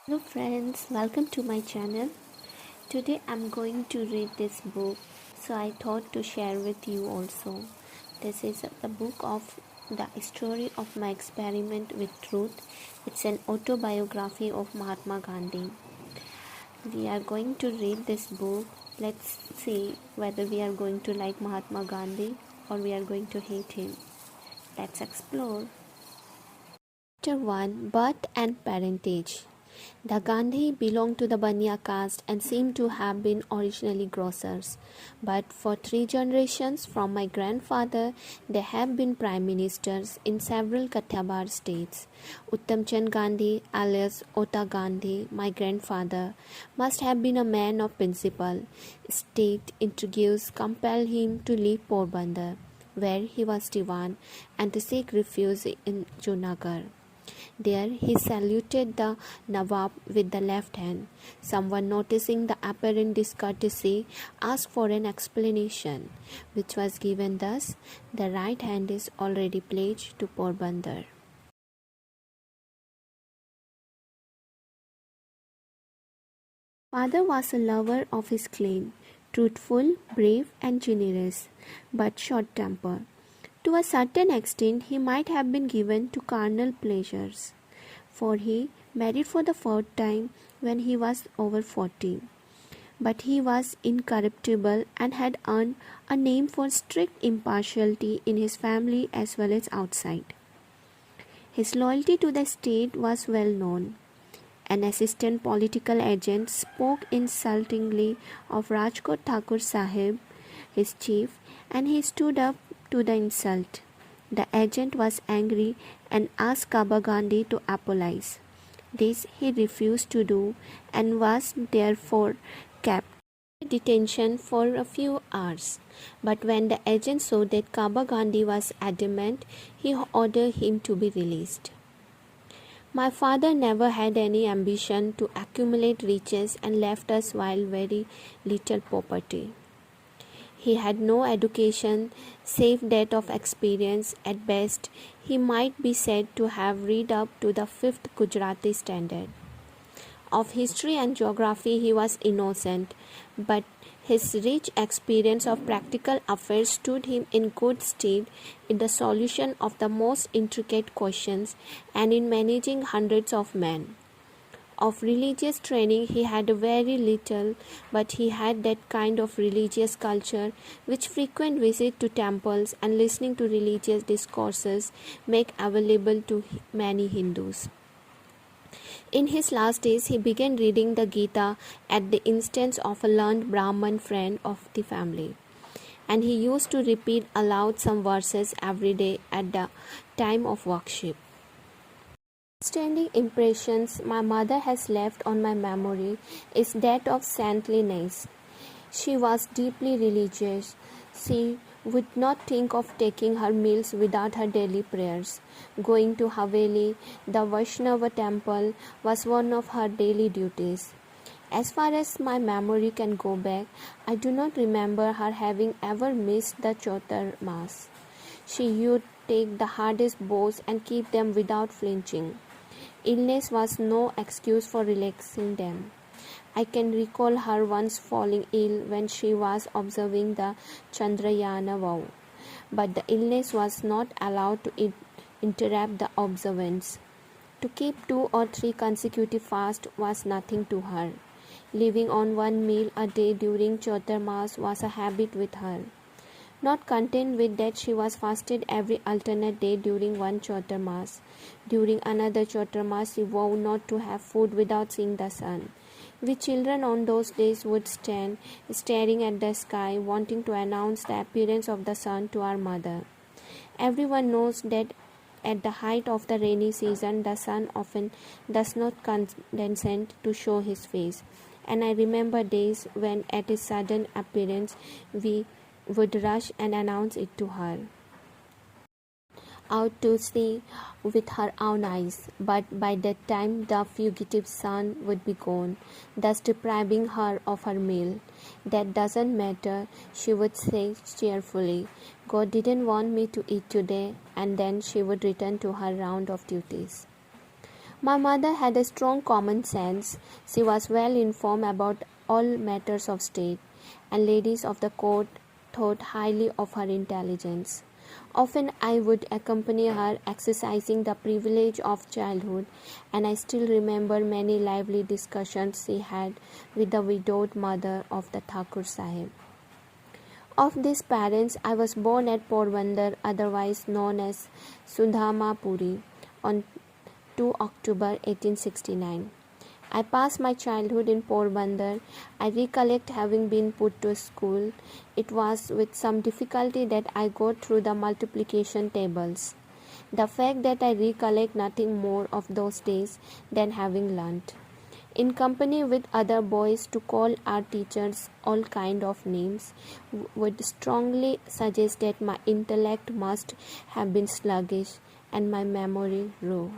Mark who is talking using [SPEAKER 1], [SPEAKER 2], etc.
[SPEAKER 1] Hello friends, welcome to my channel. Today I'm going to read this book, so I thought to share with you also. This is the book of the story of my experiment with truth. It's an autobiography of Mahatma Gandhi. We are going to read this book. Let's see whether we are going to like Mahatma Gandhi or we are going to hate him. Let's explore. Chapter 1, Birth and Parentage. The Gandhi belonged to the Banya caste and seem to have been originally grocers. But for 3 generations from my grandfather, they have been prime ministers in several Kathiawar states. Uttamchand Gandhi, alias Ota Gandhi, my grandfather, must have been a man of principle. State intrigues compelled him to leave Porbandar, where he was Diwan, and to seek refuge in Junagadh. There he saluted the Nawab with the left hand. Someone noticing the apparent discourtesy asked for an explanation, which was given thus: the right hand is already pledged to Porbandar. Father was a lover of his clan, truthful, brave, and generous, but short-tempered. To a certain extent, he might have been given to carnal pleasures, for he married for the fourth time when he was over 40. But he was incorruptible and had earned a name for strict impartiality in his family as well as outside. His loyalty to the state was well known. An assistant political agent spoke insultingly of Rajkot Thakur Sahib, his chief, and he stood up to the insult. The agent was angry and asked Kaba Gandhi to apologize. This he refused to do and was therefore kept in detention for a few hours. But when the agent saw that Kaba Gandhi was adamant, he ordered him to be released. My father never had any ambition to accumulate riches and left us while very little property. He had no education save that of experience. At best, he might be said to have read up to the 5th Gujarati standard. Of history and geography he was innocent, but his rich experience of practical affairs stood him in good stead in the solution of the most intricate questions and in managing hundreds of men. Of religious training he had very little, but he had that kind of religious culture which frequent visit to temples and listening to religious discourses make available to many Hindus. In his last days, he began reading the Gita at the instance of a learned Brahman friend of the family, and he used to repeat aloud some verses every day at the time of worship. Outstanding impressions my mother has left on my memory is that of saintliness. She was deeply religious. She would not think of taking her meals without her daily prayers. Going to Haveli, the Vaishnava temple, was one of her daily duties. As far as my memory can go back, I do not remember her having ever missed the Chotar Mass. She would take the hardest bows and keep them without flinching. Illness was no excuse for relaxing them. I can recall her once falling ill when she was observing the Chandrayana vow, but the illness was not allowed to interrupt the observance. To keep 2 or 3 consecutive fasts was nothing to her. Living on one meal a day during Chaturmas was a habit with her. Not content with that, she was fasted every alternate day during one Chaturmas. During another Chaturmas, she vowed not to have food without seeing the sun. We children on those days would stand staring at the sky, wanting to announce the appearance of the sun to our mother. Everyone knows that at the height of the rainy season, the sun often does not condescend to show his face, and I remember days when at his sudden appearance we would rush and announce it to her, out to see with her own eyes, but by that time the fugitive sun would be gone, thus depriving her of her meal. That doesn't matter, she would say cheerfully. God didn't want me to eat today, and then she would return to her round of duties. My mother had a strong common sense. She was well informed about all matters of state, and ladies of the court thought highly of her intelligence. Often I would accompany her exercising the privilege of childhood, and I still remember many lively discussions she had with the widowed mother of the Thakur Sahib. Of these parents, I was born at Porbandar, otherwise known as Sudhamapuri, on 2 October 1869. I passed my childhood in Porbandar. I recollect having been put to school. It was with some difficulty that I got through the multiplication tables. The fact that I recollect nothing more of those days than having learnt, in company with other boys, to call our teachers all kind of names, would strongly suggest that my intellect must have been sluggish and my memory raw.